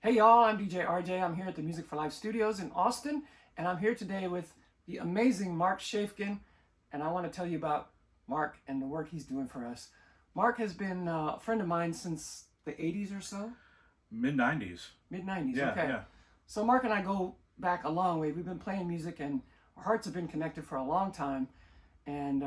Hey y'all, I'm DJ RJ. I'm here at the Music for Life Studios in Austin, and I'm here today with the amazing Marc Schaefgen, and I want to tell you about Marc and the work he's doing for us. Marc has been a friend of mine since the 80s or so? Mid 90s. Mid 90s, Yeah, okay. yeah. So Marc and I go back a long way. We've been playing music and our hearts have been connected for a long time, and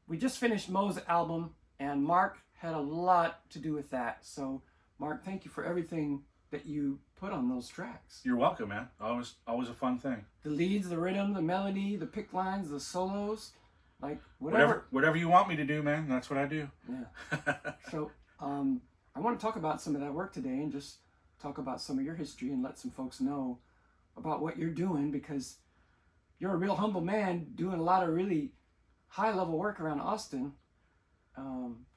we just finished Mo's album, and Marc had a lot to do with that. So Marc, thank you for everything that you put on those tracks. You're welcome, man. Always a fun thing. The leads, the rhythm, the melody, the pick lines, the solos, like whatever. Whatever you want me to do, man. That's what I do. Yeah. So I want to talk about some of that work today and just talk about some of your history and let some folks know about what you're doing, because you're a real humble man doing a lot of really high level work around Austin.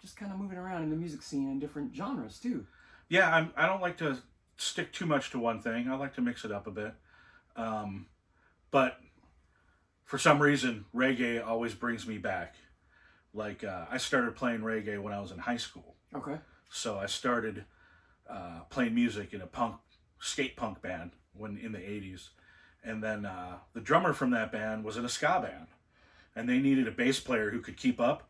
Just kind of moving around in the music scene in different genres too. Yeah, I don't like to stick too much to one thing. I like to mix it up a bit. But for some reason, reggae always brings me back. Like, I started playing reggae when I was in high school. Okay. So I started playing music in a skate punk band in the 80s. And then the drummer from that band was in a ska band. And they needed a bass player who could keep up.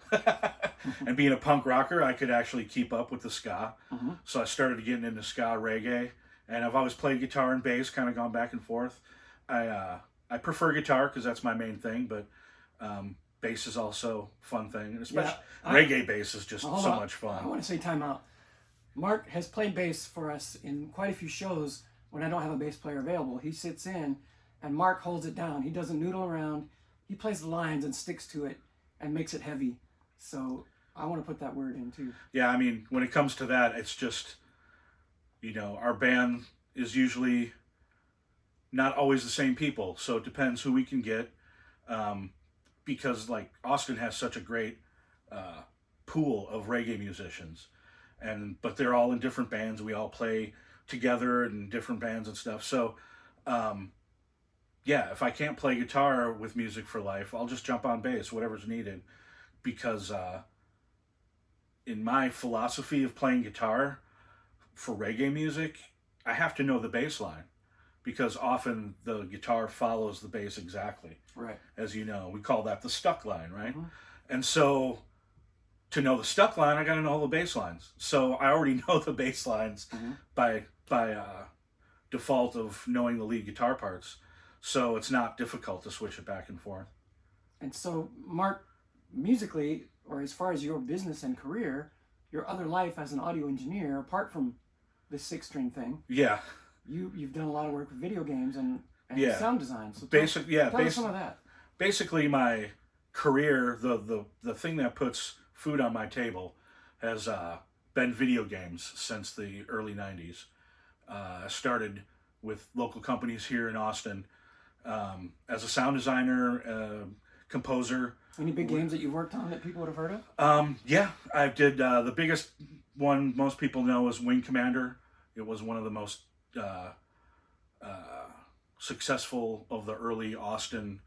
And being a punk rocker, I could actually keep up with the ska. Mm-hmm. So I started getting into ska reggae. And I've always played guitar and bass, kind of gone back and forth. I prefer guitar because that's my main thing, but bass is also a fun thing. And especially reggae bass is just so much fun. I want to say time out. Marc has played bass for us in quite a few shows when I don't have a bass player available. He sits in and Marc holds it down. He doesn't noodle around. He plays the lines and sticks to it and makes it heavy. So I want to put that word in too. Yeah, I mean, when it comes to that, it's just, our band is usually not always the same people. So it depends who we can get. Because like Austin has such a great pool of reggae musicians, but they're all in different bands. We all play together in different bands and stuff. So, yeah, if I can't play guitar with Music for Life, I'll just jump on bass, whatever's needed. Because in my philosophy of playing guitar for reggae music, I have to know the bass line. Because often the guitar follows the bass exactly. Right. As you know, we call that the stuck line, right? Mm-hmm. And so to know the stuck line, I got to know all the bass lines. So I already know the bass lines by default of knowing the lead guitar parts. So it's not difficult to switch it back and forth. And so, Marc, musically, or as far as your business and career, your other life as an audio engineer, apart from the 6-string thing, yeah, you've done a lot of work with video games and sound design. So tell us some of that. Basically, my career, the thing that puts food on my table, has been video games since the early 90s. I started with local companies here in Austin as a sound designer, composer. Any big games that you've worked on that people would have heard of? Yeah, I did. The biggest one most people know is Wing Commander. It was one of the most successful of the early Austin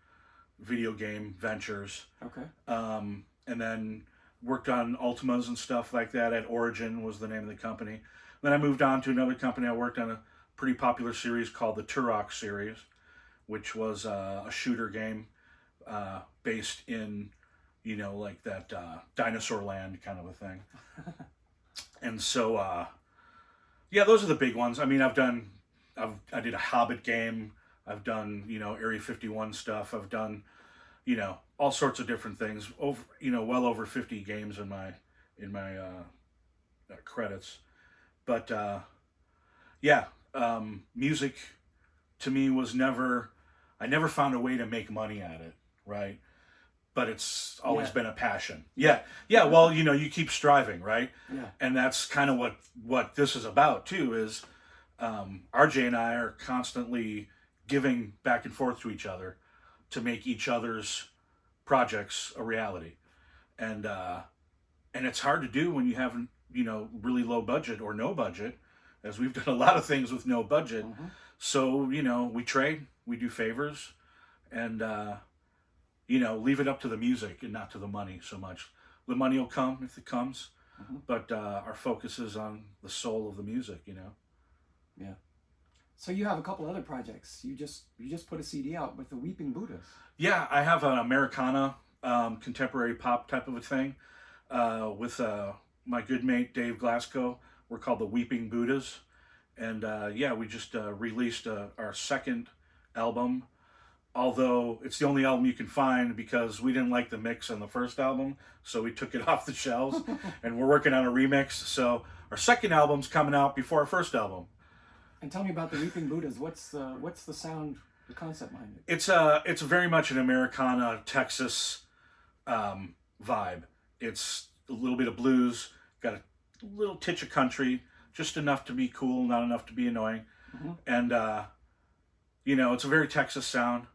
video game ventures. Okay. And then worked on Ultimas and stuff like that. At Origin was the name of the company. Then I moved on to another company. I worked on a pretty popular series called the Turok series, which was a shooter game based in, like that dinosaur land kind of a thing. And so, yeah, those are the big ones. I mean, I did a Hobbit game. I've done, Area 51 stuff. I've done, all sorts of different things. Well over 50 games in my credits. But yeah, music to me was I never found a way to make money at it, right? But it's always been a passion. Yeah. Well, you keep striving, right? Yeah. And that's kind of what this is about too. Is RJ and I are constantly giving back and forth to each other to make each other's projects a reality, and it's hard to do when you have really low budget or no budget, as we've done a lot of things with no budget. Mm-hmm. So we trade, we do favors, and leave it up to the music and not to the money so much. The money will come if it comes, but our focus is on the soul of the music. Yeah. So you have a couple other projects. You just put a CD out with the Weeping Buddhas. Yeah, I have an Americana contemporary pop type of a thing with my good mate Dave Glasgow. We're called the Weeping Buddhas, and yeah, we just released our second album. Although it's the only album you can find because we didn't like the mix on the first album, so we took it off the shelves, and we're working on a remix. So our second album's coming out before our first album. And tell me about the Weeping Buddhas. What's the sound, the concept behind it? It's very much an Americana, Texas vibe. It's a little bit of blues, got a little titch of country, just enough to be cool, not enough to be annoying. Mm-hmm. And you know, it's a very Texas sound.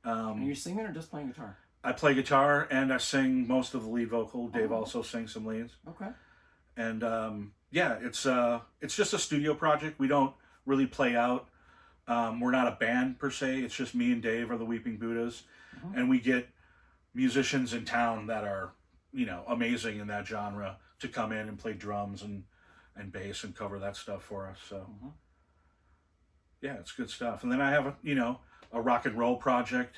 And you're singing or just playing guitar? I play guitar and I sing most of the lead vocal. Dave also sings some leads. Okay. And yeah, it's just a studio project. We don't really play out. We're not a band per se. It's just me and Dave are the Weeping Buddhas, and we get musicians in town that are, you know, amazing in that genre to come in and play drums and bass and cover that stuff for us. So yeah, it's good stuff. And then I have a rock and roll project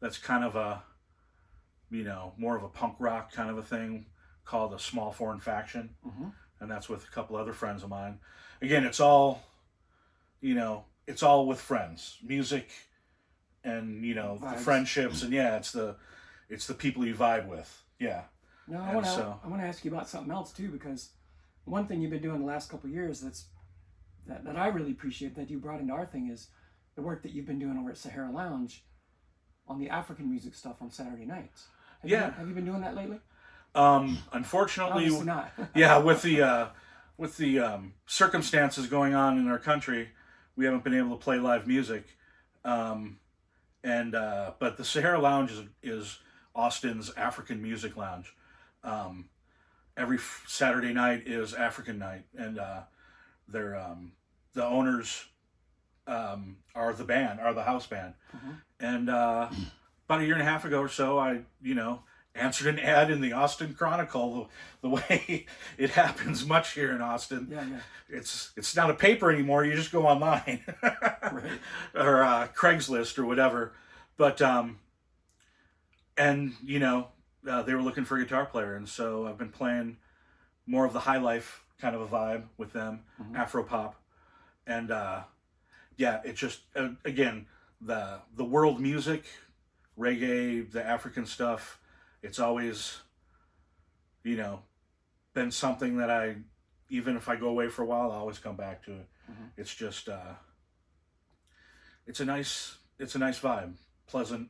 that's kind of a, you know, more of a punk rock kind of a thing called A Small Foreign Faction. And that's with a couple other friends of mine. Again, it's all, you know, it's all with friends, music and, you know, the friendships, and yeah, it's the people you vibe with. Yeah. No, I want to ask you about something else too, because one thing you've been doing the last couple of years that I really appreciate that you brought into our thing is the work that you've been doing over at Sahara Lounge on the African music stuff on Saturday nights. Have you been doing that lately? Unfortunately, obviously not. Yeah, with the circumstances going on in our country, we haven't been able to play live music. But the Sahara Lounge is Austin's African music lounge. Every Saturday night is African night, and they're the owners are the house band. And about a year and a half ago or so, I answered an ad in the Austin Chronicle, the way it happens much here in Austin. Yeah. It's not a paper anymore. You just go online Right. or Craigslist or whatever. But and they were looking for a guitar player, and so I've been playing more of the high life kind of a vibe with them, Afro pop, and yeah, it just again the world music, reggae, the African stuff. It's always, been something that even if I go away for a while, I always come back to it. It's just, it's a nice vibe, pleasant,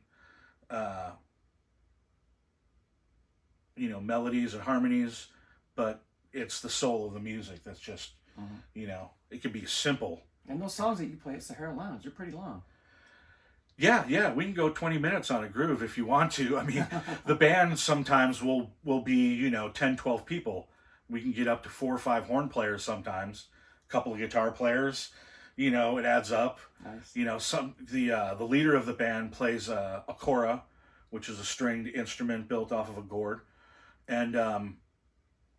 melodies and harmonies, but it's the soul of the music that's just, it could be simple. And those songs that you play at Sahara Lounge, they're pretty long. Yeah, we can go 20 minutes on a groove if you want to. I mean, the band sometimes will be, 10, 12 people. We can get up to 4 or 5 horn players sometimes, a couple of guitar players, it adds up. Nice. The leader of the band plays a kora, which is a stringed instrument built off of a gourd. And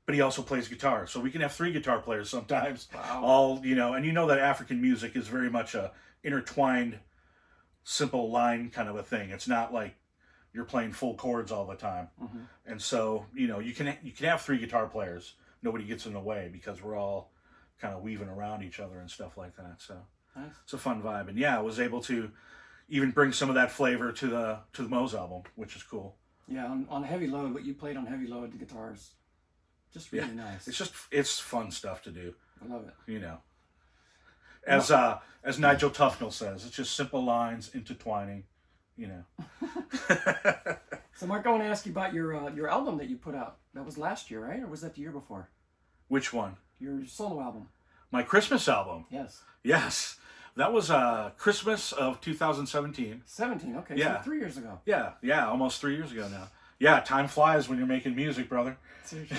but he also plays guitar. So we can have 3 guitar players sometimes. Wow. All, and that African music is very much a intertwined simple line kind of a thing. It's not like you're playing full chords all the time. And so, you can have 3 guitar players. Nobody gets in the way because we're all kind of weaving around each other and stuff like that. So Nice. It's a fun vibe. And yeah, I was able to even bring some of that flavor to the Moe's album, which is cool. Yeah, on Heavy Load, what you played on Heavy Load, the guitars, just really nice. It's fun stuff to do. I love it. As Nigel Tufnell says, it's just simple lines intertwining, So Mark, I want to ask you about your album that you put out. That was last year, right? Or was that the year before? Which one? Your solo album. My Christmas album. Yes. Yes. That was Christmas of 2017. 17, okay. Yeah. So 3 years ago. Yeah, almost 3 years ago now. Yeah, time flies when you're making music, brother. Seriously.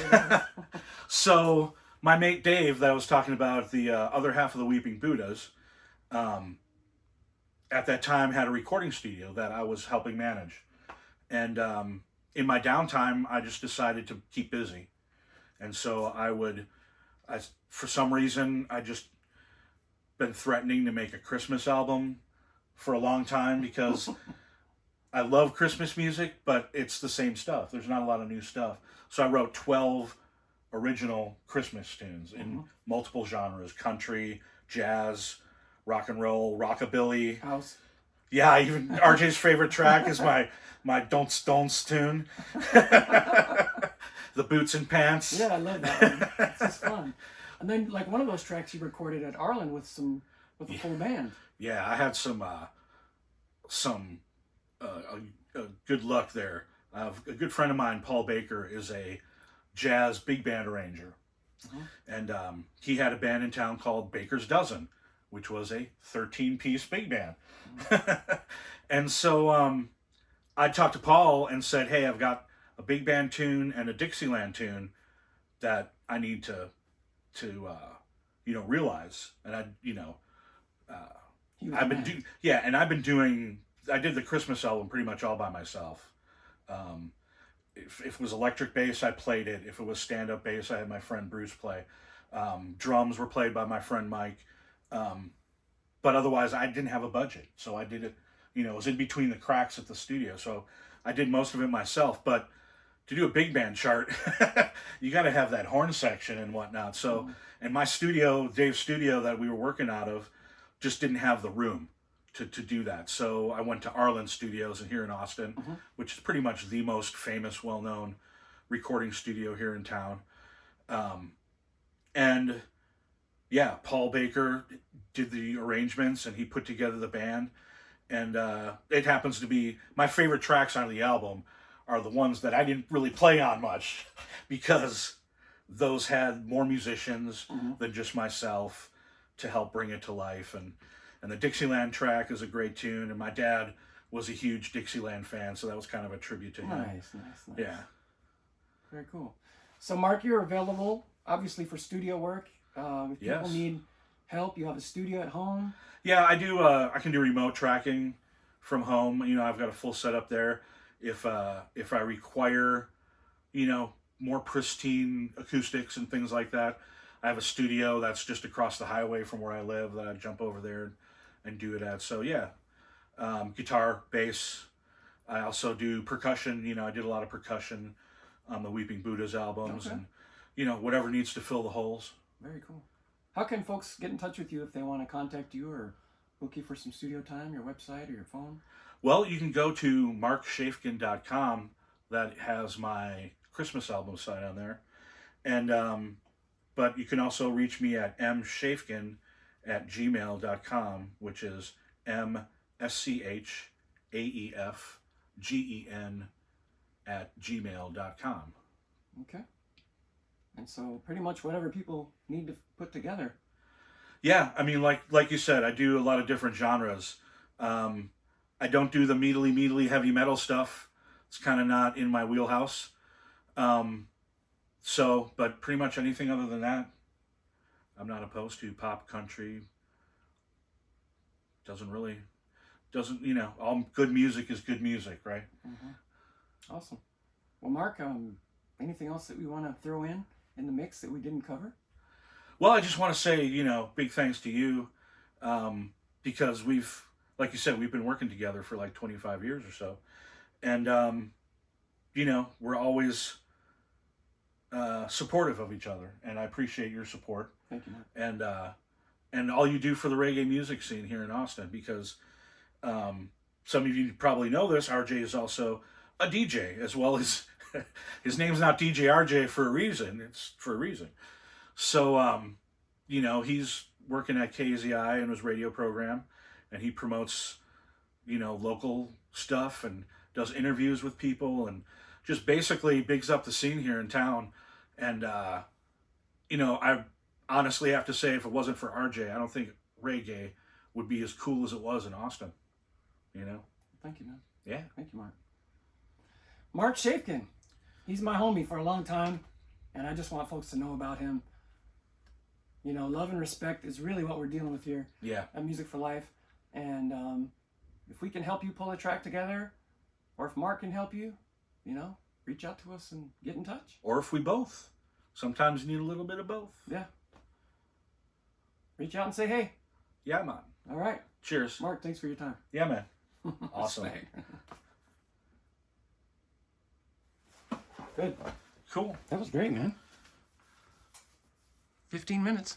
So my mate Dave, that I was talking about, the other half of the Weeping Buddhas, at that time had a recording studio that I was helping manage. And in my downtime, I just decided to keep busy. And so for some reason, I just been been threatening to make a Christmas album for a long time because I love Christmas music, but it's the same stuff. There's not a lot of new stuff. So I wrote 12 original Christmas tunes in multiple genres: country, jazz, rock and roll, rockabilly. House. Yeah, even RJ's favorite track is my Don't Stones tune. The Boots and Pants. Yeah, I love that one. It's just fun. And then, like, one of those tracks you recorded at Arlen with a full band. Yeah, I had some good luck there. A good friend of mine, Paul Baker, is a jazz big band arranger, and he had a band in town called Baker's Dozen, which was a 13-piece big band. And so I talked to Paul and said, "Hey, I've got a big band tune and a Dixieland tune that I need to realize." And I did the Christmas album pretty much all by myself. If it was electric bass, I played it. If it was stand-up bass, I had my friend Bruce play. Drums were played by my friend Mike. But otherwise, I didn't have a budget. So I did it, it was in between the cracks at the studio. So I did most of it myself. But to do a big band chart, you got to have that horn section and whatnot. So, and my studio, Dave's studio that we were working out of, just didn't have the room to do that. So I went to Arlen Studios here in Austin, which is pretty much the most famous, well-known recording studio here in town. And yeah, Paul Baker did the arrangements and he put together the band. And it happens to be my favorite tracks on the album are the ones that I didn't really play on much because those had more musicians than just myself to help bring it to life. And the Dixieland track is a great tune, and my dad was a huge Dixieland fan, so that was kind of a tribute to him. Nice. Yeah. Very cool. So, Mark, you're available, obviously, for studio work. If people need help, you have a studio at home. Yeah, I do. I can do remote tracking from home. I've got a full setup there. If I require, more pristine acoustics and things like that, I have a studio that's just across the highway from where I live that I jump over there and do it at. So yeah, guitar, bass. I also do percussion. I did a lot of percussion on the Weeping Buddhas albums, and whatever needs to fill the holes. Very cool. How can folks get in touch with you if they want to contact you or book you for some studio time? Your website or your phone? Well, you can go to marcschaefgen.com. That has my Christmas album site on there, and but you can also reach me at mschaefgen@gmail.com, which is mschaefgen@gmail.com. Okay. And so pretty much whatever people need to put together. Yeah, I mean, like you said, I do a lot of different genres. I don't do the meatly heavy metal stuff. It's kind of not in my wheelhouse. But pretty much anything other than that, I'm not opposed to. Pop, country, all good music is good music, right? Awesome. Well, Mark, anything else that we want to throw in the mix that we didn't cover? Well, I just want to say, big thanks to you, because like you said, we've been working together for like 25 years or so. And, we're always supportive of each other, and I appreciate your support. Thank you, Mark. And all you do for the reggae music scene here in Austin, because some of you probably know this, RJ is also a DJ, as well as his name's not DJ RJ for a reason. It's for a reason. So, he's working at KZI in his radio program, and he promotes, local stuff and does interviews with people and just basically bigs up the scene here in town. And, I honestly have to say, if it wasn't for RJ, I don't think reggae would be as cool as it was in Austin, Thank you, man. Yeah. Thank you, Mark. Marc Schaefgen. He's my homie for a long time, and I just want folks to know about him. Love and respect is really what we're dealing with here. Yeah. At Music for Life. And if we can help you pull a track together, or if Mark can help you, reach out to us and get in touch. Or if we both. Sometimes you need a little bit of both. Yeah. Reach out and say, hey, Yeah, man. All right. Cheers. Mark, thanks for your time. Yeah, man. Awesome. Good. Cool. That was great, man. 15 minutes.